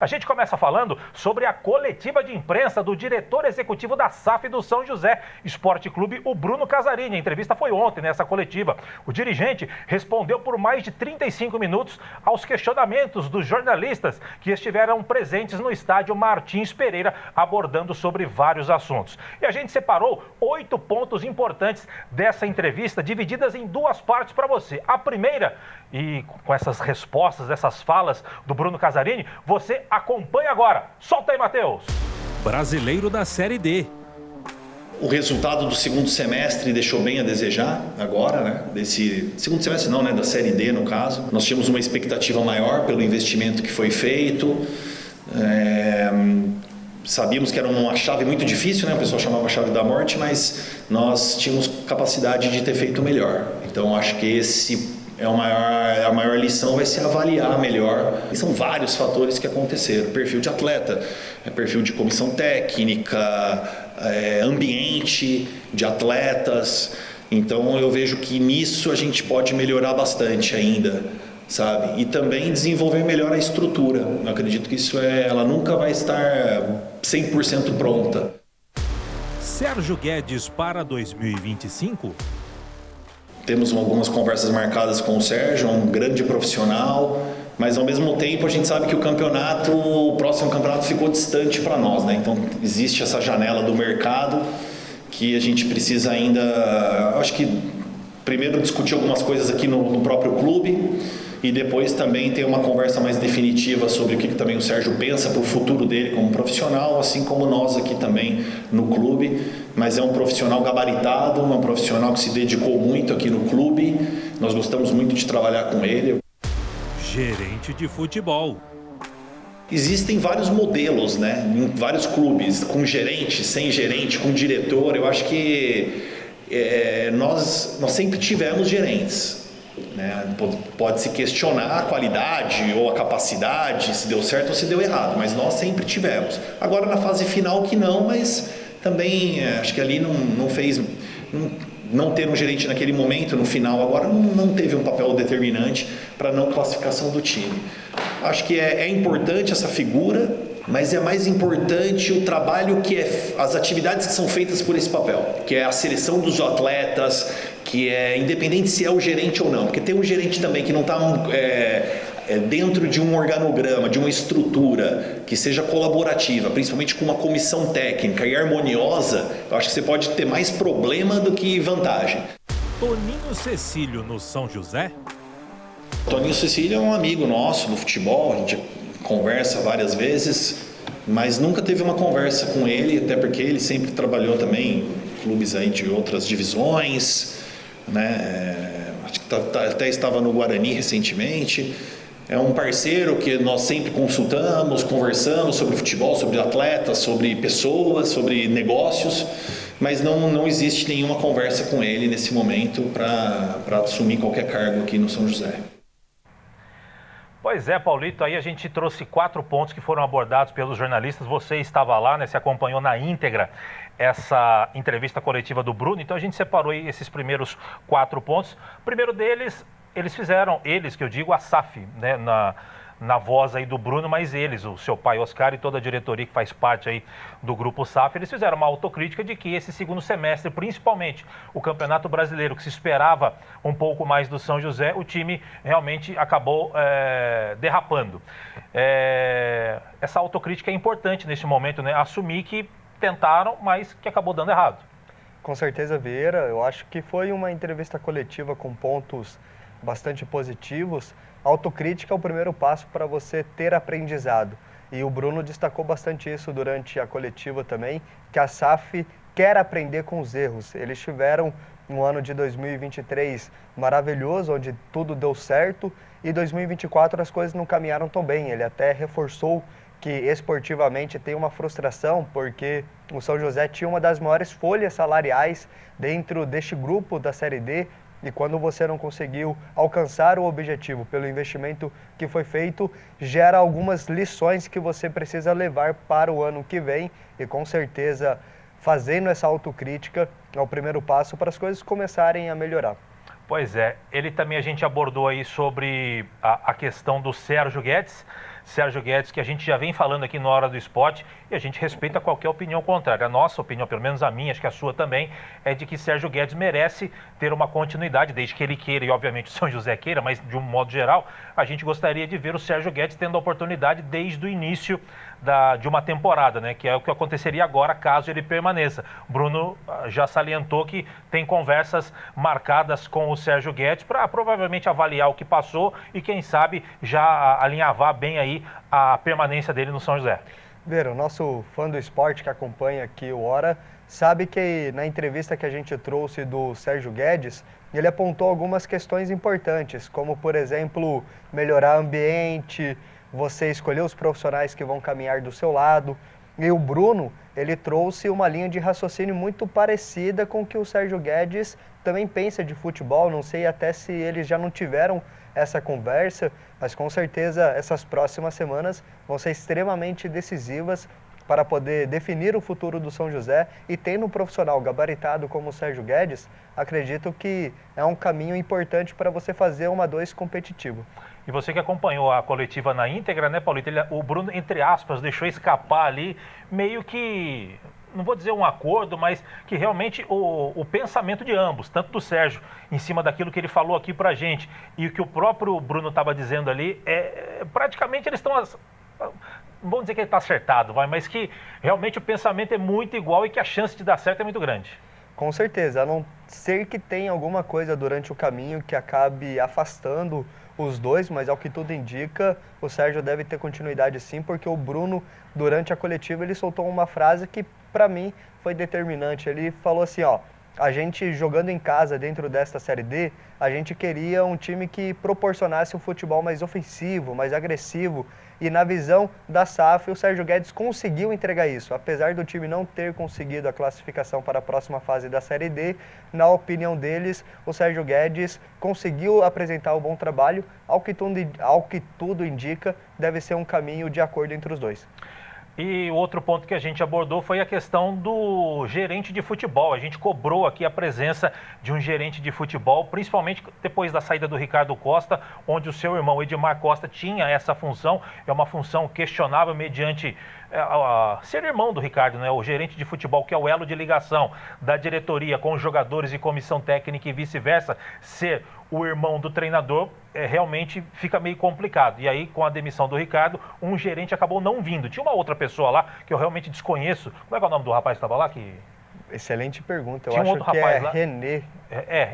A gente começa falando sobre a coletiva de imprensa do diretor executivo da SAF do São José Esporte Clube, o Bruno Casarini. A entrevista foi ontem nessa coletiva. O dirigente respondeu por mais de 35 minutos aos questionamentos dos jornalistas que estiveram presentes no estádio Martins Pereira, abordando sobre vários assuntos. E a gente separou 8 pontos importantes dessa entrevista, divididas em 2 partes para você. A primeira, e com essas respostas, essas falas do Bruno Casarini, você acompanha agora. Solta aí, Matheus. Brasileiro da Série D. O resultado do segundo semestre deixou bem a desejar agora, né? Desse segundo semestre não, né? Da Série D, no caso. Nós tínhamos uma expectativa maior pelo investimento que foi feito. Sabíamos que era uma chave muito difícil, né? O pessoal chamava a chave da morte, mas nós tínhamos capacidade de ter feito melhor. Então, acho que esse a maior lição vai ser avaliar melhor. E são vários fatores que aconteceram. Perfil de atleta, perfil de comissão técnica, ambiente de atletas. Então eu vejo que nisso a gente pode melhorar bastante ainda, sabe? E também desenvolver melhor a estrutura. Eu acredito que ela nunca vai estar 100% pronta. Sérgio Guedes para 2025? Temos algumas conversas marcadas com o Sérgio, um grande profissional, mas ao mesmo tempo a gente sabe que o próximo campeonato ficou distante para nós, né? Então existe essa janela do mercado que a gente precisa ainda, acho que primeiro discutir algumas coisas aqui no próprio clube e depois também ter uma conversa mais definitiva sobre o que também o Sérgio pensa para o futuro dele como profissional, assim como nós aqui também no clube. Mas é um profissional gabaritado, um profissional que se dedicou muito aqui no clube. Nós gostamos muito de trabalhar com ele. Gerente de futebol. Existem vários modelos, né? Em vários clubes, com gerente, sem gerente, com diretor. Eu acho que nós sempre tivemos gerentes. Né? Pode-se questionar a qualidade ou a capacidade, se deu certo ou se deu errado, mas nós sempre tivemos. Agora na fase final que não, mas também acho que ali não ter um gerente naquele momento, no final agora, não teve um papel determinante para a não classificação do time. Acho que é importante essa figura, mas é mais importante o trabalho as atividades que são feitas por esse papel, que é a seleção dos atletas, que é independente se é o gerente ou não, porque tem um gerente também que não está dentro de um organograma, de uma estrutura que seja colaborativa, principalmente com uma comissão técnica e harmoniosa. Eu acho que você pode ter mais problema do que vantagem. Toninho Cecílio no São José? Toninho Cecílio é um amigo nosso do futebol, a gente conversa várias vezes, mas nunca teve uma conversa com ele, até porque ele sempre trabalhou também em clubes aí de outras divisões, né? Acho que até estava no Guarani recentemente. É um parceiro que nós sempre consultamos, conversamos sobre futebol, sobre atletas, sobre pessoas, sobre negócios, mas não existe nenhuma conversa com ele nesse momento para assumir qualquer cargo aqui no São José. Pois é, Paulito, aí a gente trouxe 4 pontos que foram abordados pelos jornalistas. Você estava lá, né? Se acompanhou na íntegra essa entrevista coletiva do Bruno. Então a gente separou aí esses primeiros 4 pontos. O primeiro deles, que eu digo, a SAF, né? Na voz aí do Bruno, mas o seu pai Oscar e toda a diretoria que faz parte aí do grupo SAF, eles fizeram uma autocrítica de que esse segundo semestre, principalmente o Campeonato Brasileiro, que se esperava um pouco mais do São José, o time realmente acabou derrapando. Essa autocrítica é importante nesse momento, né? Assumir que tentaram, mas que acabou dando errado. Com certeza, Vieira. Eu acho que foi uma entrevista coletiva com pontos bastante positivos. A autocrítica é o primeiro passo para você ter aprendizado. E o Bruno destacou bastante isso durante a coletiva também, que a SAF quer aprender com os erros. Eles tiveram um ano de 2023 maravilhoso, onde tudo deu certo, e 2024 as coisas não caminharam tão bem. Ele até reforçou que esportivamente tem uma frustração, porque o São José tinha uma das maiores folhas salariais dentro deste grupo da Série D, e quando você não conseguiu alcançar o objetivo pelo investimento que foi feito, gera algumas lições que você precisa levar para o ano que vem, e com certeza fazendo essa autocrítica é o primeiro passo para as coisas começarem a melhorar. Pois é, a gente abordou aí sobre a questão do Sérgio Guedes. Sérgio Guedes, que a gente já vem falando aqui na Hora do Esporte, e a gente respeita qualquer opinião contrária. A nossa opinião, pelo menos a minha, acho que a sua também, é de que Sérgio Guedes merece ter uma continuidade, desde que ele queira, e obviamente o São José queira, mas de um modo geral, a gente gostaria de ver o Sérgio Guedes tendo a oportunidade desde o início de uma temporada, né? Que é o que aconteceria agora caso ele permaneça. Bruno já salientou que tem conversas marcadas com o Sérgio Guedes para provavelmente avaliar o que passou e quem sabe já alinhavar bem aí a permanência dele no São José. Vera, o nosso fã do esporte que acompanha aqui o Hora sabe que na entrevista que a gente trouxe do Sérgio Guedes, ele apontou algumas questões importantes, como por exemplo, melhorar o ambiente, você escolher os profissionais que vão caminhar do seu lado. E o Bruno, ele trouxe uma linha de raciocínio muito parecida com o que o Sérgio Guedes também pensa de futebol. Não sei até se eles já não tiveram essa conversa, mas com certeza essas próximas semanas vão ser extremamente decisivas para poder definir o futuro do São José. E tendo um profissional gabaritado como o Sérgio Guedes, acredito que é um caminho importante para você fazer uma 2 competitivo. E você que acompanhou a coletiva na íntegra, né, Paulito? O Bruno, entre aspas, deixou escapar ali meio que, não vou dizer um acordo, mas que realmente o pensamento de ambos, tanto do Sérgio, em cima daquilo que ele falou aqui pra gente, e o que o próprio Bruno estava dizendo ali, praticamente eles estão... Não vamos dizer que ele está acertado, mas que realmente o pensamento é muito igual e que a chance de dar certo é muito grande. Com certeza, a não ser que tenha alguma coisa durante o caminho que acabe afastando os dois, mas ao que tudo indica, o Sérgio deve ter continuidade sim, porque o Bruno, durante a coletiva, ele soltou uma frase que para mim foi determinante. Ele falou assim, ó, a gente jogando em casa dentro desta Série D, a gente queria um time que proporcionasse um futebol mais ofensivo, mais agressivo, e na visão da SAF, o Sérgio Guedes conseguiu entregar isso. Apesar do time não ter conseguido a classificação para a próxima fase da Série D, na opinião deles, o Sérgio Guedes conseguiu apresentar um bom trabalho, ao que tudo indica, deve ser um caminho de acordo entre os dois. E o outro ponto que a gente abordou foi a questão do gerente de futebol. A gente cobrou aqui a presença de um gerente de futebol, principalmente depois da saída do Ricardo Costa, onde o seu irmão Edmar Costa tinha essa função. É uma função questionável mediante ser irmão do Ricardo, né? O gerente de futebol, que é o elo de ligação da diretoria com os jogadores e comissão técnica e vice-versa, ser o irmão do treinador, realmente fica meio complicado. E aí, com a demissão do Ricardo, um gerente acabou não vindo. Tinha uma outra pessoa lá, que eu realmente desconheço. Como é que é o nome do rapaz que estava lá? Excelente pergunta. Eu Tinha um acho outro que rapaz é lá. René.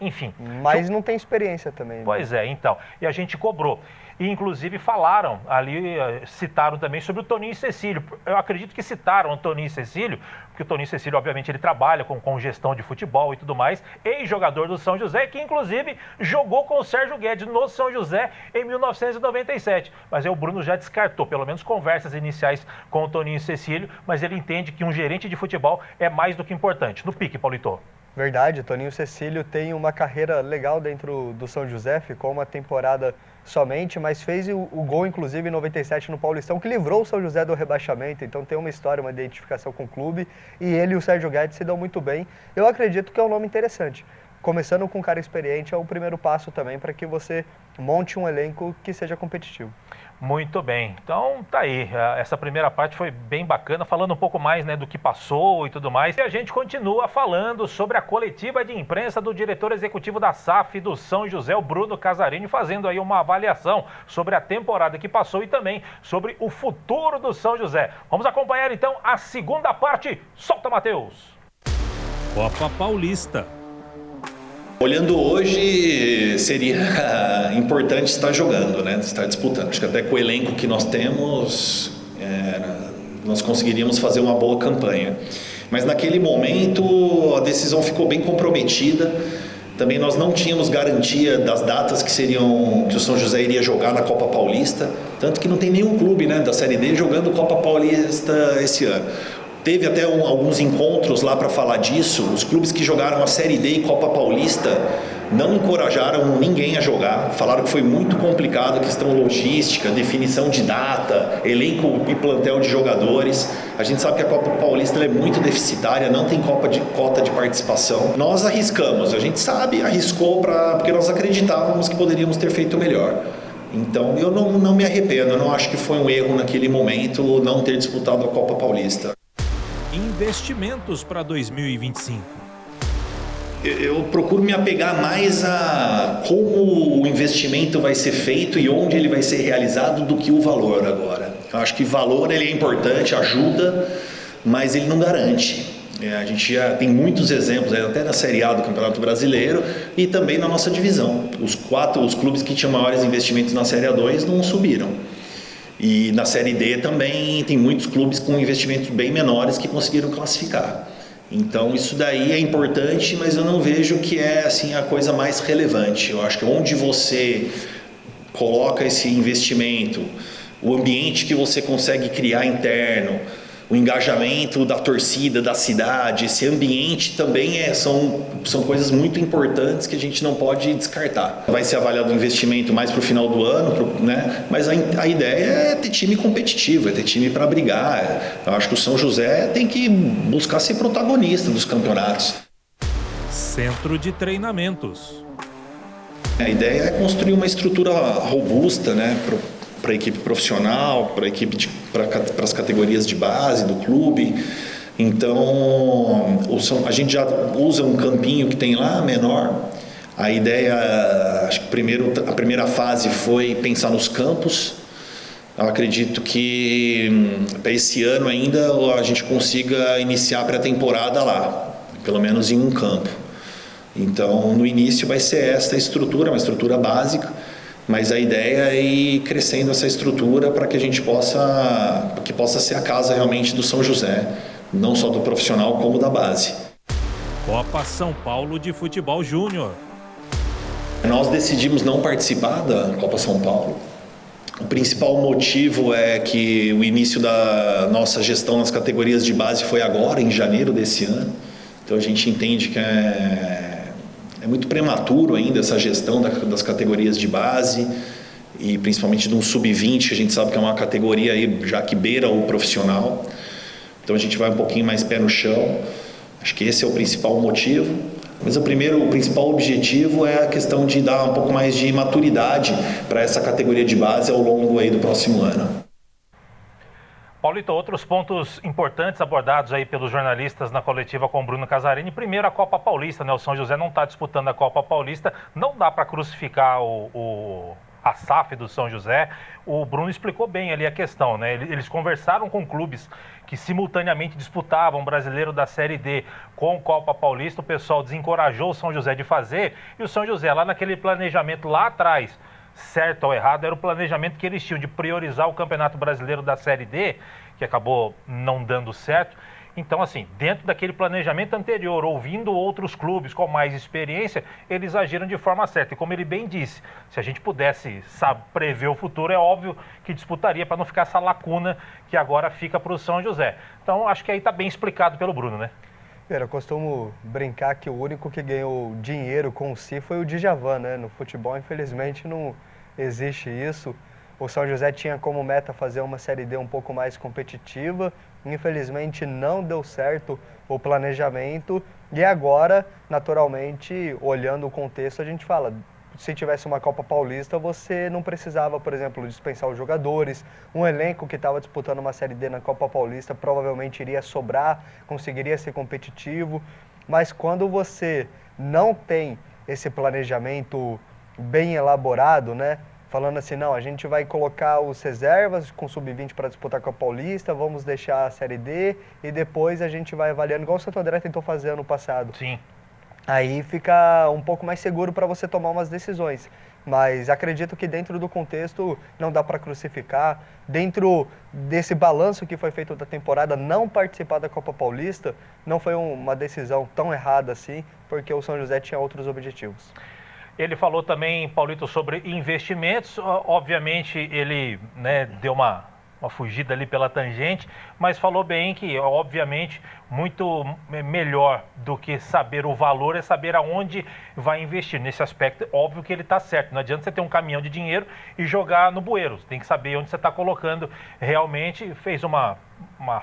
Enfim. Mas não tem experiência também. Pois é, então. E a gente cobrou. E, inclusive, falaram ali, citaram também sobre o Toninho Cecílio. Eu acredito que citaram o Toninho Cecílio, porque o Toninho Cecílio, obviamente, ele trabalha com gestão de futebol e tudo mais, ex-jogador do São José, que, inclusive, jogou com o Sérgio Guedes no São José em 1997. Mas aí o Bruno já descartou, pelo menos conversas iniciais com o Toninho Cecílio, mas ele entende que um gerente de futebol é mais do que importante. No pique, Paulito. Verdade, Toninho Cecílio tem uma carreira legal dentro do São José, ficou uma temporada somente, mas fez o gol, inclusive, em 97 no Paulistão, que livrou o São José do rebaixamento, então tem uma história, uma identificação com o clube, e ele e o Sérgio Guedes se dão muito bem. Eu acredito que é um nome interessante. Começando com um cara experiente é o primeiro passo também para que você monte um elenco que seja competitivo. Muito bem, então tá aí, essa primeira parte foi bem bacana, falando um pouco mais, né, do que passou e tudo mais, e a gente continua falando sobre a coletiva de imprensa do diretor executivo da SAF do São José, o Bruno Casarini, fazendo aí uma avaliação sobre a temporada que passou e também sobre o futuro do São José. Vamos acompanhar então a segunda parte, solta, Matheus! Copa Paulista. Olhando hoje, seria importante estar jogando, né? Estar disputando. Acho que até com o elenco que nós temos, nós conseguiríamos fazer uma boa campanha. Mas naquele momento, a decisão ficou bem comprometida. Também nós não tínhamos garantia das datas que o São José iria jogar na Copa Paulista. Tanto que não tem nenhum clube, né, da Série D jogando Copa Paulista esse ano. Teve até alguns encontros lá para falar disso. Os clubes que jogaram a Série D e Copa Paulista não encorajaram ninguém a jogar. Falaram que foi muito complicado a questão logística, definição de data, elenco e plantel de jogadores. A gente sabe que a Copa Paulista é muito deficitária, não tem cota de participação. Nós arriscamos, a gente sabe, arriscou porque nós acreditávamos que poderíamos ter feito melhor. Então eu não me arrependo, eu não acho que foi um erro naquele momento não ter disputado a Copa Paulista. Investimentos para 2025. Eu procuro me apegar mais a como o investimento vai ser feito e onde ele vai ser realizado do que o valor agora. Eu acho que valor ele é importante, ajuda, mas ele não garante. A gente já tem muitos exemplos, até na Série A do Campeonato Brasileiro e também na nossa divisão. Os clubes que tinham maiores investimentos na Série A2 não subiram. E na Série D também tem muitos clubes com investimentos bem menores que conseguiram classificar. Então isso daí é importante, mas eu não vejo que é assim a coisa mais relevante. Eu acho que onde você coloca esse investimento, o ambiente que você consegue criar interno, o engajamento da torcida, da cidade, esse ambiente também são coisas muito importantes que a gente não pode descartar. Vai ser avaliado o investimento mais para o final do ano, né? Mas a ideia é ter time competitivo, é ter time para brigar. Eu acho que o São José tem que buscar ser protagonista dos campeonatos. Centro de treinamentos. A ideia é construir uma estrutura robusta, né? Para a equipe profissional, para as categorias de base do clube. Então, a gente já usa um campinho que tem lá, menor. A ideia, acho que a primeira fase foi pensar nos campos. Eu acredito que para esse ano ainda a gente consiga iniciar a pré-temporada lá, pelo menos em um campo. Então, no início vai ser esta estrutura, uma estrutura básica. Mas a ideia é ir crescendo essa estrutura para que a gente possa ser a casa realmente do São José, não só do profissional como da base. Copa São Paulo de Futebol Júnior. Nós decidimos não participar da Copa São Paulo. O principal motivo é que o início da nossa gestão nas categorias de base foi agora, em janeiro desse ano. Então a gente entende que é muito prematuro ainda essa gestão das categorias de base e principalmente de um sub-20, que a gente sabe que é uma categoria aí já que beira o profissional. Então a gente vai um pouquinho mais pé no chão. Acho que esse é o principal motivo. Mas o principal objetivo é a questão de dar um pouco mais de maturidade para essa categoria de base ao longo aí do próximo ano. Paulito, outros pontos importantes abordados aí pelos jornalistas na coletiva com o Bruno Casarini. Primeiro, a Copa Paulista, né? O São José não está disputando a Copa Paulista, não dá para crucificar a SAF do São José. O Bruno explicou bem ali a questão, né? Eles conversaram com clubes que simultaneamente disputavam o Brasileiro da Série D com Copa Paulista. O pessoal desencorajou o São José de fazer e o São José, lá naquele planejamento lá atrás, certo ou errado, era o planejamento que eles tinham de priorizar o Campeonato Brasileiro da Série D, que acabou não dando certo. Então, assim, dentro daquele planejamento anterior, ouvindo outros clubes com mais experiência, eles agiram de forma certa. E como ele bem disse, se a gente pudesse prever o futuro, é óbvio que disputaria para não ficar essa lacuna que agora fica para o São José. Então, acho que aí está bem explicado pelo Bruno, né? Eu costumo brincar que o único que ganhou dinheiro com si foi o Djavan, né? No futebol, infelizmente, não existe isso. O São José tinha como meta fazer uma Série D um pouco mais competitiva. Infelizmente, não deu certo o planejamento. E agora, naturalmente, olhando o contexto, a gente fala, se tivesse uma Copa Paulista, você não precisava, por exemplo, dispensar os jogadores. Um elenco que estava disputando uma Série D na Copa Paulista provavelmente iria sobrar, conseguiria ser competitivo. Mas quando você não tem esse planejamento bem elaborado, né? Falando assim, não, a gente vai colocar os reservas com sub-20 para disputar com a Paulista, vamos deixar a Série D e depois a gente vai avaliando, igual o Santo André tentou fazer ano passado. Sim. Aí fica um pouco mais seguro para você tomar umas decisões. Mas acredito que dentro do contexto não dá para crucificar. Dentro desse balanço que foi feito da temporada, não participar da Copa Paulista não foi uma decisão tão errada assim, porque o São José tinha outros objetivos. Ele falou também, Paulito, sobre investimentos. Obviamente, ele, né, deu uma fugida ali pela tangente, mas falou bem que, obviamente, muito melhor do que saber o valor é saber aonde vai investir. Nesse aspecto, óbvio que ele está certo. Não adianta você ter um caminhão de dinheiro e jogar no bueiro. Você tem que saber onde você está colocando realmente. Fez uma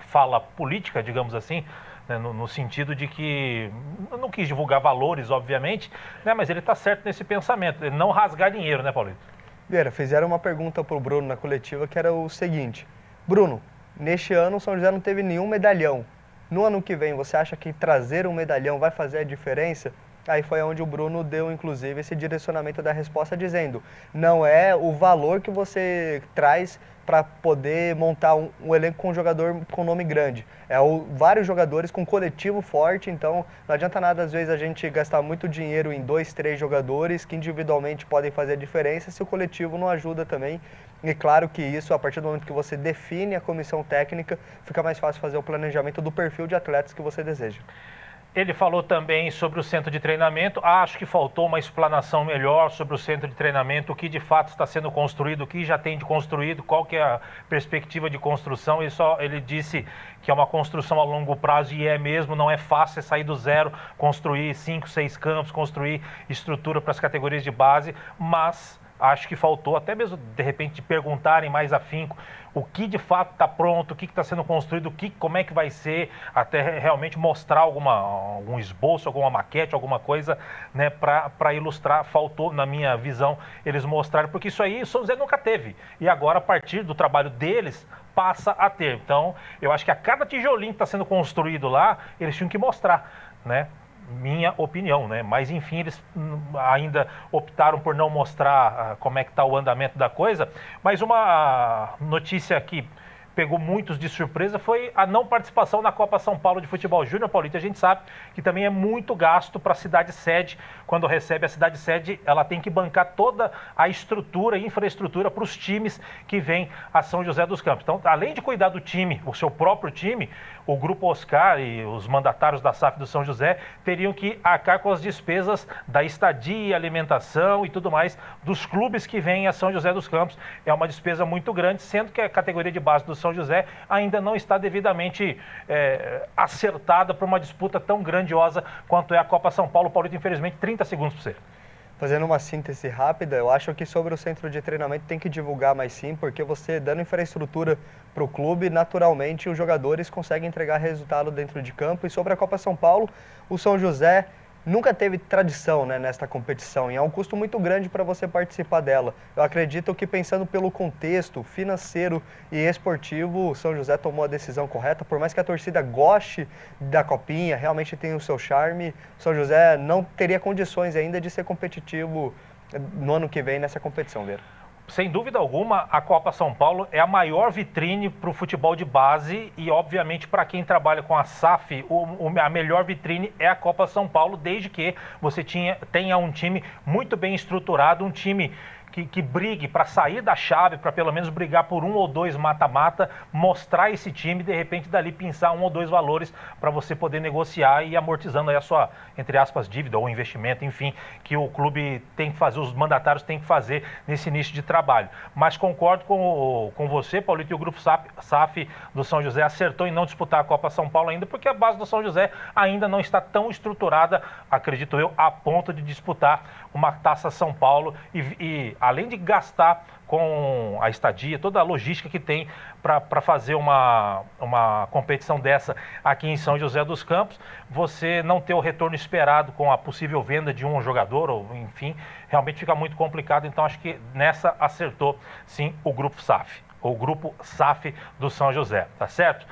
fala política, digamos assim, né, no sentido de que não quis divulgar valores, obviamente, né, mas ele está certo nesse pensamento, não rasgar dinheiro, né, Paulito? Vieira, fizeram uma pergunta para o Bruno na coletiva que era o seguinte: Bruno, neste ano o São José não teve nenhum medalhão. No ano que vem, você acha que trazer um medalhão vai fazer a diferença? Aí foi onde o Bruno deu, inclusive, esse direcionamento da resposta, dizendo: não é o valor que você traz para poder montar um elenco com um jogador com nome grande. É vários jogadores com coletivo forte, então não adianta nada, às vezes, a gente gastar muito dinheiro em 2, 3 jogadores que individualmente podem fazer a diferença se o coletivo não ajuda também. E claro que isso, a partir do momento que você define a comissão técnica, fica mais fácil fazer o planejamento do perfil de atletas que você deseja. Ele falou também sobre o centro de treinamento. Acho que faltou uma explanação melhor sobre o centro de treinamento, o que de fato está sendo construído, o que já tem de construído, qual que é a perspectiva de construção. Ele disse que é uma construção a longo prazo e é mesmo, não é fácil sair do zero, construir 5, 6 campos, construir estrutura para as categorias de base, mas acho que faltou até mesmo, de repente, perguntarem mais afinco o que de fato está pronto, o que está sendo construído, como é que vai ser, até realmente mostrar algum esboço, alguma maquete, alguma coisa, né, para ilustrar. Faltou, na minha visão, eles mostrarem, porque isso aí o São José nunca teve. E agora, a partir do trabalho deles, passa a ter. Então, eu acho que a cada tijolinho que está sendo construído lá, eles tinham que mostrar, né? Minha opinião, né? Mas enfim, eles ainda optaram por não mostrar como é que está o andamento da coisa. Mas uma notícia que pegou muitos de surpresa foi a não participação na Copa São Paulo de Futebol Júnior, Paulito. A gente sabe que também é muito gasto para a cidade sede. Quando recebe a cidade sede, ela tem que bancar toda a estrutura e infraestrutura para os times que vêm a São José dos Campos. Então, além de cuidar do time, o seu próprio time, o Grupo Oscar e os mandatários da SAF do São José teriam que arcar com as despesas da estadia, alimentação e tudo mais dos clubes que vêm a São José dos Campos. É uma despesa muito grande, sendo que a categoria de base do São José ainda não está devidamente acertada para uma disputa tão grandiosa quanto é a Copa São Paulo. Paulito, infelizmente, 30 segundos para você. Fazendo uma síntese rápida, eu acho que sobre o centro de treinamento tem que divulgar mais sim, porque você dando infraestrutura para o clube, naturalmente os jogadores conseguem entregar resultado dentro de campo. E sobre a Copa São Paulo, o São José nunca teve tradição, né, nesta competição e é um custo muito grande para você participar dela. Eu acredito que, pensando pelo contexto financeiro e esportivo, o São José tomou a decisão correta. Por mais que a torcida goste da Copinha, realmente tem o seu charme, o São José não teria condições ainda de ser competitivo no ano que vem nessa competição, Vera. Sem dúvida alguma, a Copa São Paulo é a maior vitrine para o futebol de base e, obviamente, para quem trabalha com a SAF, a melhor vitrine é a Copa São Paulo, desde que você tenha um time muito bem estruturado, um time que brigue para sair da chave, para pelo menos brigar por 1 ou 2 mata-mata, mostrar esse time e, de repente, dali pensar 1 ou 2 valores para você poder negociar e ir amortizando aí a sua, entre aspas, dívida ou investimento, enfim, que o clube tem que fazer, os mandatários têm que fazer nesse início de trabalho. Mas concordo com você, Paulito, e o Grupo SAF do São José acertou em não disputar a Copa São Paulo ainda, porque a base do São José ainda não está tão estruturada, acredito eu, a ponto de disputar uma Taça São Paulo e além de gastar com a estadia, toda a logística que tem para fazer uma competição dessa aqui em São José dos Campos, você não ter o retorno esperado com a possível venda de um jogador, ou enfim, realmente fica muito complicado. Então acho que nessa acertou sim o Grupo SAF, ou Grupo SAF do São José, tá certo?